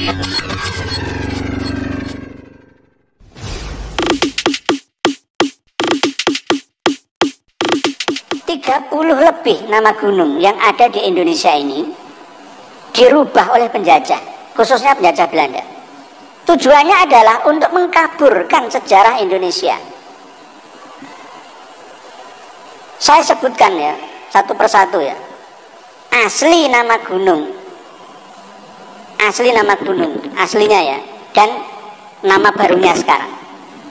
30 lebih nama gunung yang ada di Indonesia ini dirubah oleh penjajah, khususnya penjajah Belanda. Tujuannya adalah untuk mengkaburkan sejarah Indonesia. Saya sebutkan ya, satu persatu ya. Asli nama gunung, aslinya ya, dan nama barunya sekarang.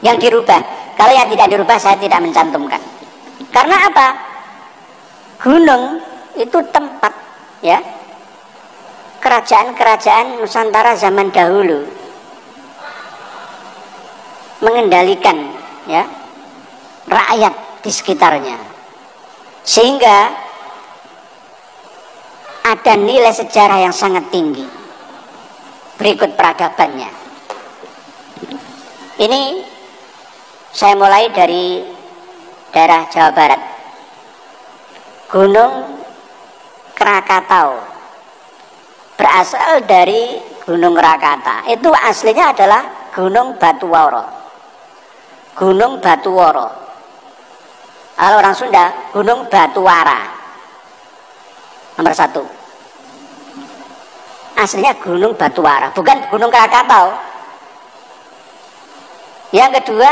Yang dirubah, kalau yang tidak dirubah saya tidak mencantumkan. Karena apa? Gunung itu tempat ya kerajaan-kerajaan Nusantara zaman dahulu mengendalikan ya rakyat di sekitarnya, sehingga ada nilai sejarah yang sangat tinggi. Berikut peradabannya. Ini saya mulai dari daerah Jawa Barat. Gunung Krakatau berasal dari Gunung Krakata. Itu aslinya adalah Gunung Batuworo. Gunung Batuworo. Kalau orang Sunda, Gunung Batuwara. Nomor 1. Aslinya Gunung Batuwara, bukan Gunung Krakatau. Yang kedua,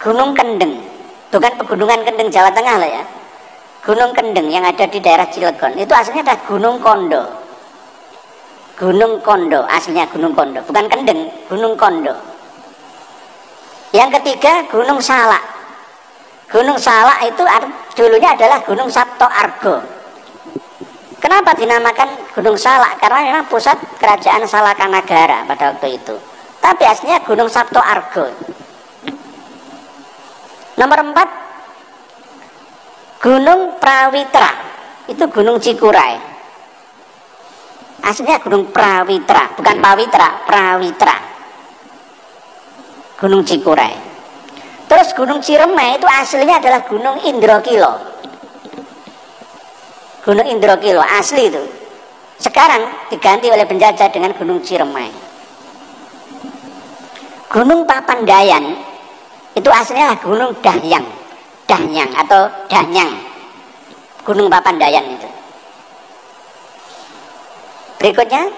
Gunung Kendeng, bukan Pegunungan Kendeng Jawa Tengah lah ya. Gunung Kendeng yang ada di daerah Cilegon itu aslinya adalah Gunung Kondo. Gunung Kondo, aslinya Gunung Kondo, bukan Kendeng, Gunung Kondo. Yang ketiga, Gunung Salak. Gunung Salak itu dulunya adalah Gunung Sabto Argo. Kenapa dinamakan Gunung Salak? Karena memang pusat kerajaan Salakanagara pada waktu itu. Tapi aslinya Gunung Sabto Argo. Nomor 4, Gunung Prawitra, itu Gunung Cikuray. Aslinya Gunung Prawitra, bukan Pawitra, Prawitra. Gunung Cikuray. Terus Gunung Ciremai itu aslinya adalah Gunung Indrokilo. Gunung Indrokilo asli itu. Sekarang diganti oleh penjajah dengan Gunung Ciremai. Gunung Papandayan itu aslinya Gunung Dahyang. Danyang atau Danyang, Gunung Papandayan itu. Berikutnya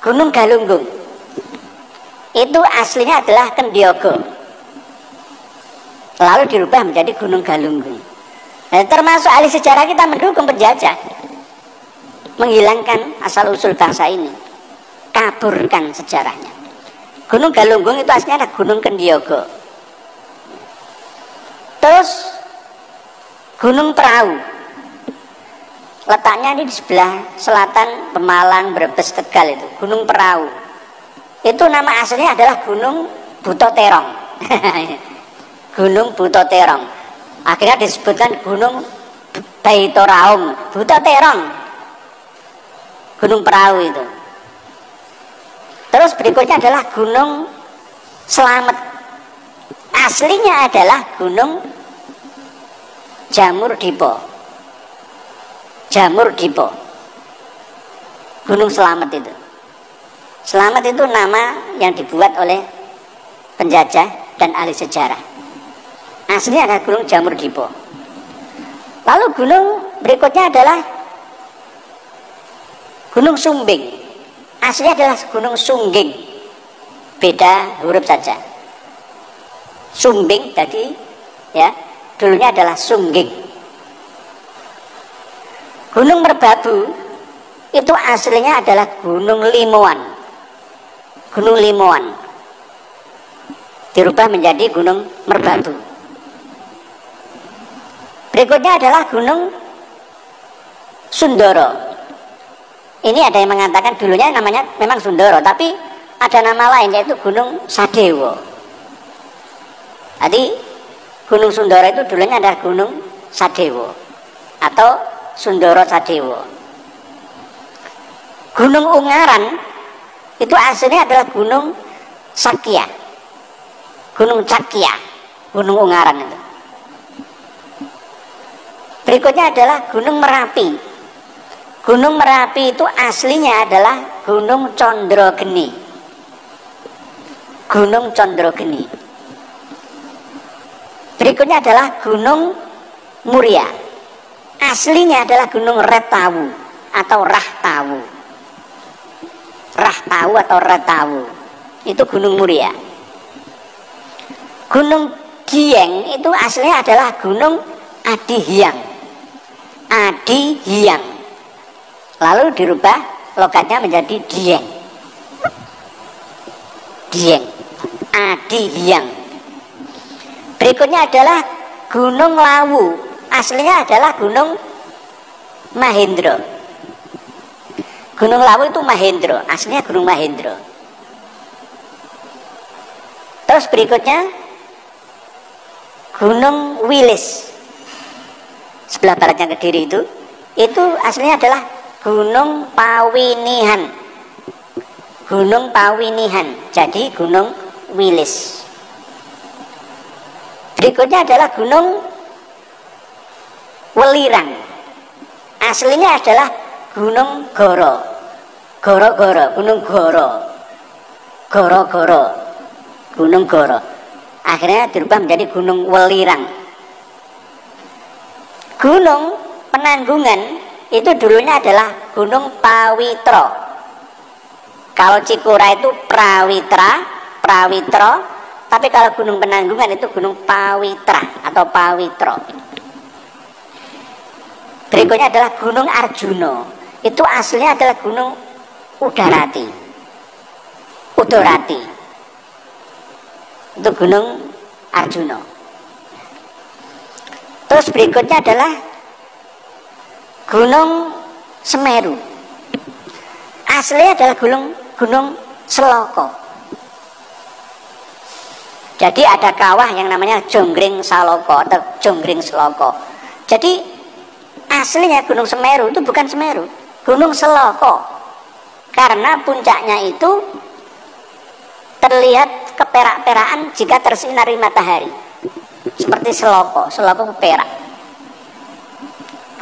Gunung Galunggung, itu aslinya adalah Kendiogo, lalu dirubah menjadi Gunung Galunggung. Nah, termasuk ahli sejarah kita mendukung penjajah menghilangkan asal usul bangsa ini, kaburkan sejarahnya. Gunung Galunggung itu aslinya adalah Gunung Kendiogo. Terus Gunung Perahu, letaknya ini di sebelah selatan Pemalang, Brebes, Tegal itu. Gunung Perahu itu nama aslinya adalah Gunung Butoterong. Gunung Butoterong akhirnya disebutkan Gunung Baitoraum, Butoterong, Gunung Perahu itu. Terus berikutnya adalah Gunung Slamet. Aslinya adalah Gunung Jamur Dipo. Jamur Dipo. Gunung Slamet itu. Slamet itu nama yang dibuat oleh penjajah dan ahli sejarah. Aslinya adalah Gunung Jamur Dipo. Lalu gunung berikutnya adalah Gunung Sumbing. Aslinya adalah Gunung Sungging. Beda huruf saja. Sumbing tadi ya, dulunya adalah Sungging. Gunung Merbabu itu aslinya adalah Gunung Limoan. Gunung Limoan dirubah menjadi Gunung Merbabu. Berikutnya adalah Gunung Sundoro. Ini ada yang mengatakan dulunya namanya memang Sundoro, tapi ada nama lain yaitu Gunung Sadewo. Jadi Gunung Sundoro itu dulunya adalah Gunung Sadewo atau Sundoro Sadewo. Gunung Ungaran itu aslinya adalah Gunung Sakya. Gunung Cakya, Gunung Ungaran itu. Berikutnya adalah Gunung Merapi. Gunung Merapi itu aslinya adalah Gunung Condrogeni. Gunung Condrogeni. Berikutnya adalah Gunung Muria. Aslinya adalah Gunung Retawu atau Rahtawu. Rahtawu atau Retawu. Itu Gunung Muria. Gunung Dieng itu aslinya adalah Gunung Adihyang. Adihyang. Lalu dirubah logatnya menjadi Dieng. Dieng. Adihyang. Berikutnya adalah Gunung Lawu. Aslinya adalah Gunung Mahendra. Gunung Lawu itu Mahendra. Aslinya Gunung Mahendra. Terus berikutnya Gunung Wilis. Sebelah baratnya Kediri itu aslinya adalah Gunung Pawinihan. Gunung Pawinihan. Jadi Gunung Wilis. Berikutnya adalah Gunung Welirang. Aslinya adalah Gunung Goro. Goro-goro, Gunung Goro. Goro-goro. Gunung Goro. Akhirnya dirubah menjadi Gunung Welirang. Gunung Penanggungan itu dulunya adalah Gunung Pawitra. Kalau Cikura itu Prawitra, tapi kalau Gunung Penanggungan itu Gunung Pawitra atau Pawitro. Berikutnya adalah Gunung Arjuna. Itu aslinya adalah Gunung Udorati. Itu Gunung Arjuna. Terus berikutnya adalah Gunung Semeru. Aslinya adalah Gunung Seloko. Jadi ada kawah yang namanya Jonggring Saloko atau Jonggring Seloko. Jadi aslinya Gunung Semeru itu bukan Semeru, Gunung Seloko. Karena puncaknya itu terlihat keperak-perakan jika tersinari matahari. Seperti Seloko perak.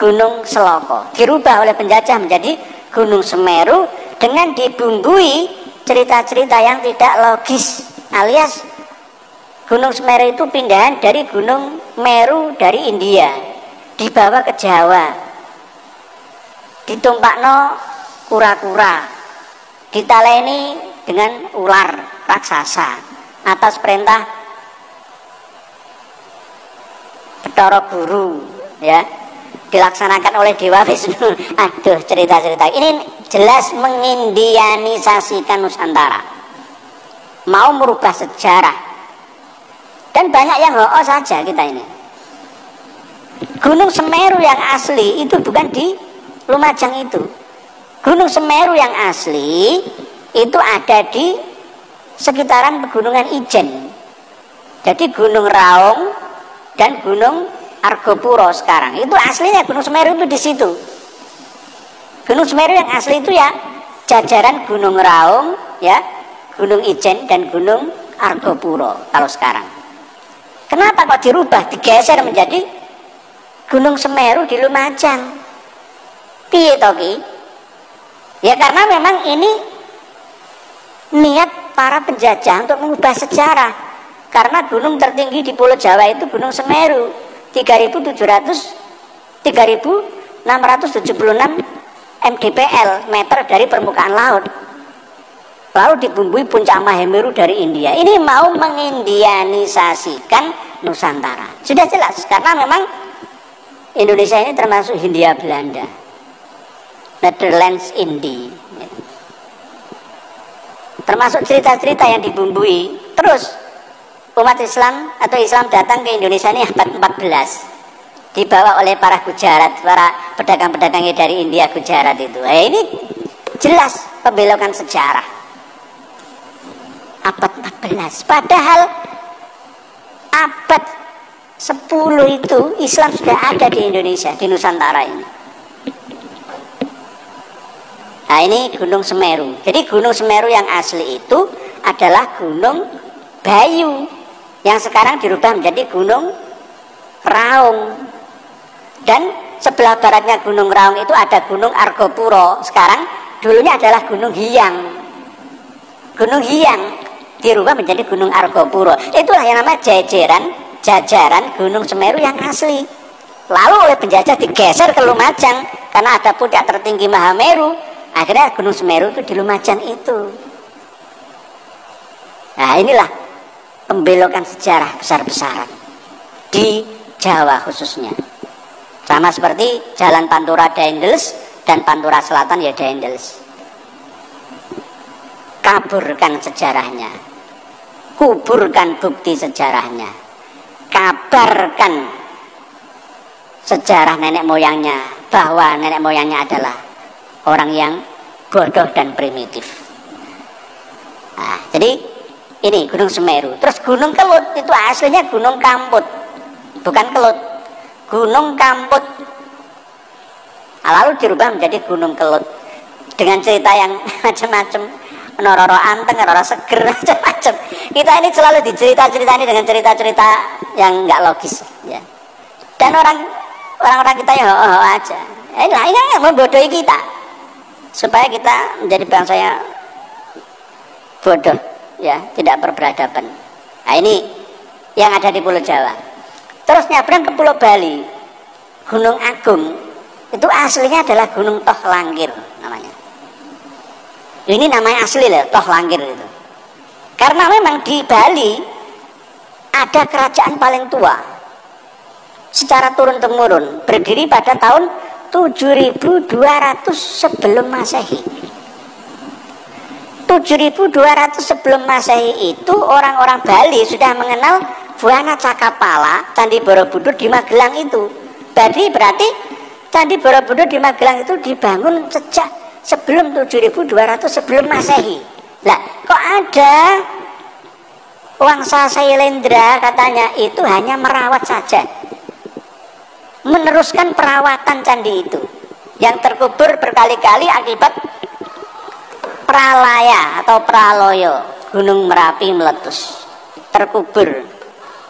Gunung Seloko dirubah oleh penjajah menjadi Gunung Semeru dengan dibumbui cerita-cerita yang tidak logis, alias Gunung Semeru itu pindahan dari Gunung Meru dari India dibawa ke Jawa, ditumpakno kura-kura, ditaleni dengan ular raksasa atas perintah Bathara Guru, ya, dilaksanakan oleh Dewa Wisnu. Aduh, cerita-cerita ini jelas mengindianisasikan Nusantara, mau merubah sejarah, dan banyak yang ho'o saja kita ini. Gunung Semeru yang asli itu bukan di Lumajang itu. Gunung Semeru yang asli itu ada di sekitaran Pegunungan Ijen. Jadi Gunung Raung dan Gunung Argopuro sekarang itu aslinya Gunung Semeru itu di situ. Gunung Semeru yang asli itu ya jajaran Gunung Raung, ya, Gunung Ijen dan Gunung Argopuro kalau sekarang. Kenapa kok dirubah, digeser menjadi Gunung Semeru di Lumajang? Piye to ki? Ya karena memang ini niat para penjajah untuk mengubah sejarah. Karena gunung tertinggi di Pulau Jawa itu Gunung Semeru, 3.676 mdpl meter dari permukaan laut. Lalu dibumbui puncak Mahameru dari India. Ini mau mengindianisasikan Nusantara. Sudah jelas karena memang Indonesia ini termasuk Hindia Belanda, Netherlands Indi, termasuk cerita-cerita yang dibumbui. Terus umat Islam atau Islam datang ke Indonesia ini abad 14, dibawa oleh para Gujarat, para pedagang-pedagangnya dari India, Gujarat itu. Ini jelas pembelokan sejarah abad 14. Padahal abad 10 itu Islam sudah ada di Indonesia, di Nusantara ini. Nah ini Gunung Semeru. Jadi Gunung Semeru yang asli itu adalah Gunung Bayu, yang sekarang dirubah menjadi Gunung Raung. Dan sebelah baratnya Gunung Raung itu ada Gunung Argopuro. Sekarang dulunya adalah Gunung Hyang. Gunung Hyang dirubah menjadi Gunung Argopuro. Itulah yang namanya jajaran Gunung Semeru yang asli. Lalu oleh penjajah digeser ke Lumajang karena ada puncak tertinggi Mahameru. Akhirnya Gunung Semeru itu di Lumajang itu. Nah, inilah pembelokan sejarah besar-besaran di Jawa khususnya. Sama seperti Jalan Pantura Daendels dan Pantura Selatan ya Daendels. Kaburkan sejarahnya, kuburkan bukti sejarahnya, kabarkan sejarah nenek moyangnya bahwa nenek moyangnya adalah orang yang bodoh dan primitif. Nah, jadi ini Gunung Semeru. Terus Gunung Kelut itu aslinya Gunung Kamput, bukan Kelut, Gunung Kamput. Lalu dirubah menjadi Gunung Kelut dengan cerita yang macam-macam, nororo anteng, nororo seger, macam-macam. Kita ini selalu dicerita-ceritani dengan cerita-cerita yang nggak logis, ya. Dan orang-orang kita yang aja. Ini yang membodohi kita supaya kita menjadi bangsa yang bodoh, ya, tidak berperadaban. Nah, ini yang ada di Pulau Jawa. Terus nyabrang ke Pulau Bali, Gunung Agung itu aslinya adalah Gunung Toh Langkir namanya. Ini namanya asli loh, Toh Langkir itu. Karena memang di Bali ada kerajaan paling tua secara turun temurun, berdiri pada tahun 7200 sebelum Masehi. 7200 sebelum Masehi itu orang-orang Bali sudah mengenal Buana Cakapala, Candi Borobudur di Magelang itu. Berarti Candi Borobudur di Magelang itu dibangun sejak sebelum 7200 sebelum Masehi. Lah, kok ada Wangsa Sailendra katanya itu hanya merawat saja, meneruskan perawatan candi itu yang terkubur berkali-kali akibat pralaya atau praloyo, Gunung Merapi meletus, terkubur.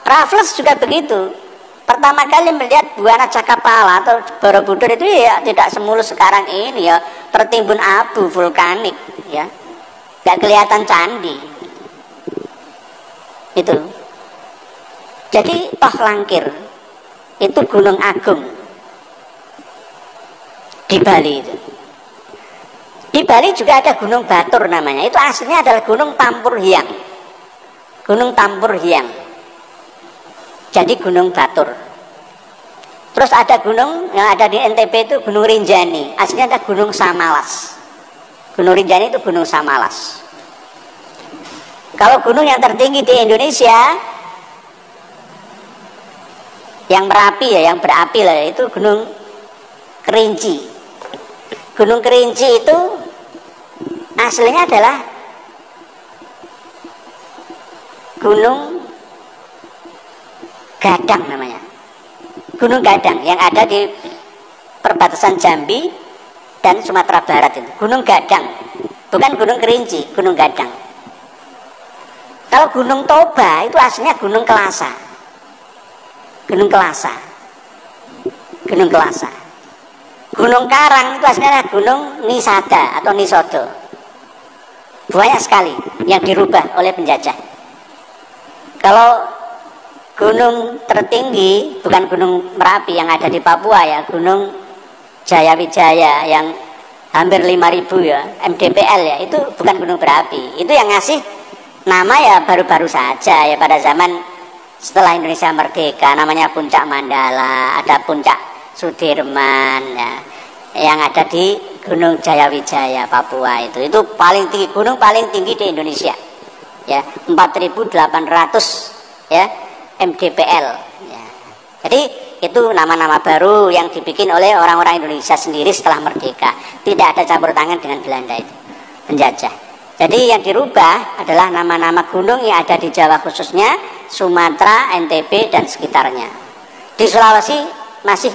Raffles juga begitu. Pertama kali melihat Buana Cakapala atau Borobudur itu ya tidak semulus sekarang ini ya, tertimbun abu vulkanik ya, nggak kelihatan candi itu. Jadi Toh Langkir itu Gunung Agung di Bali itu. Di Bali juga ada Gunung Batur namanya. Itu aslinya adalah Gunung Tampur Hyang. Gunung Tampur Hyang. Jadi Gunung Batur. Terus ada gunung yang ada di NTB itu Gunung Rinjani. Aslinya ada Gunung Samalas. Gunung Rinjani itu Gunung Samalas. Kalau gunung yang tertinggi di Indonesia yang merapi ya, yang berapi lah, itu Gunung Kerinci. Gunung Kerinci itu aslinya adalah Gunung Gadang namanya. Gunung Gadang yang ada di perbatasan Jambi dan Sumatera Barat itu. Gunung Gadang, bukan Gunung Kerinci, Gunung Gadang. Kalau Gunung Toba itu aslinya Gunung Kelasa. Gunung Kelasa. Gunung Kelasa. Gunung Karang itu aslinya Gunung Nisada atau Nisodo. Banyak sekali yang dirubah oleh penjajah. Kalau gunung tertinggi bukan Gunung Merapi yang ada di Papua ya, Gunung Jayawijaya yang hampir 5.000 ya, MDPL ya, itu bukan gunung berapi. Itu yang ngasih nama ya baru-baru saja ya, pada zaman setelah Indonesia merdeka, namanya Puncak Mandala, ada Puncak Sudirman ya, yang ada di Gunung Jayawijaya Papua itu paling tinggi, gunung paling tinggi di Indonesia ya, 4.800 ya MDPL ya. Jadi itu nama-nama baru yang dibikin oleh orang-orang Indonesia sendiri setelah merdeka, tidak ada campur tangan dengan Belanda itu, penjajah. Jadi yang dirubah adalah nama-nama gunung yang ada di Jawa khususnya, Sumatera, NTB dan sekitarnya. Di Sulawesi masih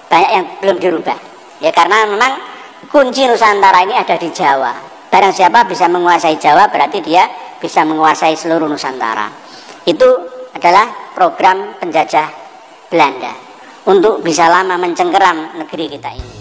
banyak yang belum dirubah ya, karena memang kunci Nusantara ini ada di Jawa. Barang siapa bisa menguasai Jawa berarti dia bisa menguasai seluruh Nusantara. Itu adalah program penjajah Belanda. untuk bisa lama mencengkeram negeri kita ini.